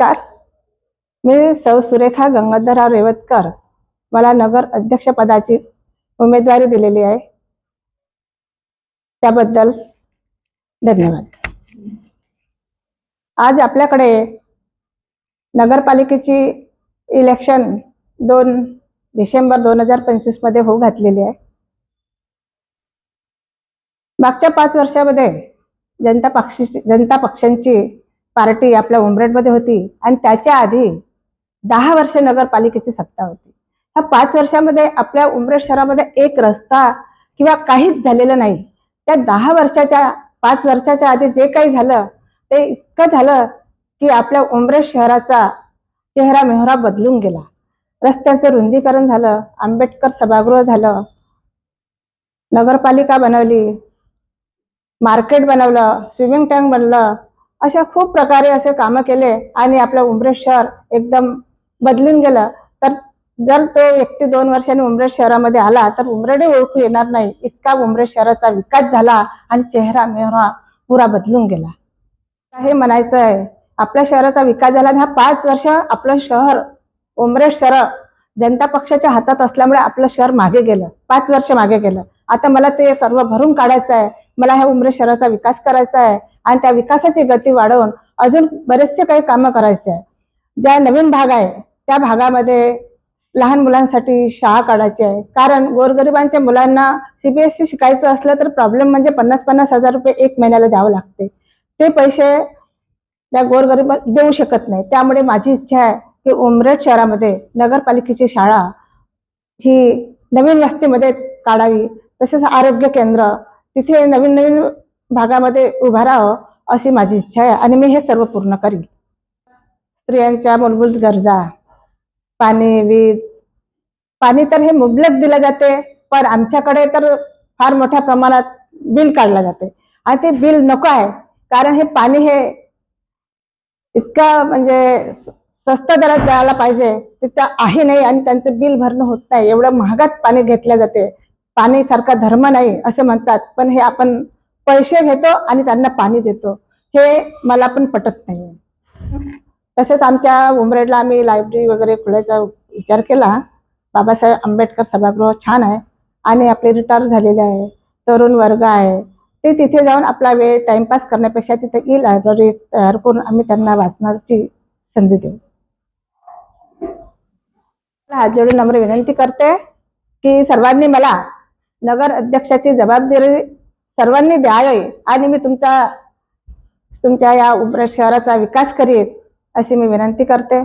नमस्कार, मी सौ सुरेखा गंगाधरराव रेवतकर. मला नगर अध्यक्ष पदाची उमेदवारी दिलेली आहे, त्याबद्दल धन्यवाद. आज आपल्याकडे नगरपालिकेची इलेक्शन 2 डिसेंबर 2025 मध्ये होऊ घातलेली आहे. मागच्या 5 वर्षामध्ये जनता पक्षांची पार्टी आपल्या उमरेडमध्ये होती आणि त्याच्या आधी 10 वर्ष नगरपालिकेची सत्ता होती. ह्या 5 वर्षामध्ये आपल्या उमरेड शहरामध्ये एक रस्ता किंवा काहीच झालेलं नाही. त्या 5 वर्षाच्या आधी जे काही झालं ते इतकं झालं की आपल्या उमरेड शहराचा चेहरा मेहरा बदलून गेला. रस्त्यांचं रुंदीकरण झालं, आंबेडकर सभागृह झालं, नगरपालिका बनवली, मार्केट बनवलं, स्विमिंग टँक बनलं, अशा खूप प्रकारे असे कामं केले आणि आपलं उमरेड शहर एकदम बदलून गेलं. तर जर तो व्यक्ती 2 वर्षांनी उमरेड शहरामध्ये आला तर उमरेड ओळखू येणार नाही, इतका उमरेड शहराचा विकास झाला आणि चेहरा मेहरा पुरा बदलून गेला. हे म्हणायचं आहे, आपल्या शहराचा विकास झाला आणि 5 वर्ष आपलं शहर उमरेड शहर जनता पक्षाच्या हातात असल्यामुळे आपलं शहर मागे गेलं, 5 वर्ष मागे गेलं. आता मला ते सर्व भरून काढायचं आहे. मला ह्या उमरेड शहराचा विकास करायचा आहे आणि त्या विकासाची गती वाढवून अजून बरेचसे काही कामं करायचे आहे. ज्या नवीन भाग आहे त्या भागामध्ये लहान मुलांसाठी शाळा काढायची आहे, कारण गोरगरिबांच्या मुलांना CBSE शिकायचं असलं तर प्रॉब्लेम म्हणजे 50-50 हजार रुपये 1 महिन्याला द्यावं लागते. ते पैसे त्या गोरगरीब देऊ शकत नाही. त्यामुळे माझी इच्छा आहे की उमरेड शहरामध्ये नगरपालिकेची शाळा ही नवीन वस्तीमध्ये काढावी, तसेच आरोग्य केंद्र तिथे नवीन भागामध्ये उभारावं अशी माझी इच्छा आहे आणि मी हे सर्व पूर्ण करीन. स्त्रियांच्या मूलभूत गरजा, पाणी, वीज, पाणी तर हे मुबलक दिलं जाते, पण आमच्याकडे तर फार मोठ्या प्रमाणात बिल काढलं जाते आणि ते बिल नको आहे. कारण हे पाणी हे इतकं म्हणजे स्वस्त दरात द्यायला पाहिजे तिथं आहे नाही आणि त्यांचं बिल भरणं होत नाही. एवढं महागात पाणी घेतलं जाते. पाणी सारखा धर्म नाही असं म्हणतात, पण हे आपण पैसे घेतो आणि त्यांना पाणी देतो, हे मला पण पटत नाही. तसेच आमच्या उमरेडला आम्ही लायब्ररी वगैरे खोलायचा विचार केला. बाबासाहेब आंबेडकर सभागृह छान आहे आणि आपले रिटायर झालेले आहे, तरुण वर्ग आहे, ते तिथे जाऊन आपला वेळ टाइमपास करण्यापेक्षा तिथे लायब्ररी तयार करून आम्ही त्यांना वाचनाची संधी देऊ. हात जोडून नम्र विनंती करते की सर्वांनी मला नगर अध्यक्षाची जबाबदारी सर्वांनी द्यावी आणि मी तुमच्या या उमरेड शहराचा विकास करीन अशी मी विनंती करते.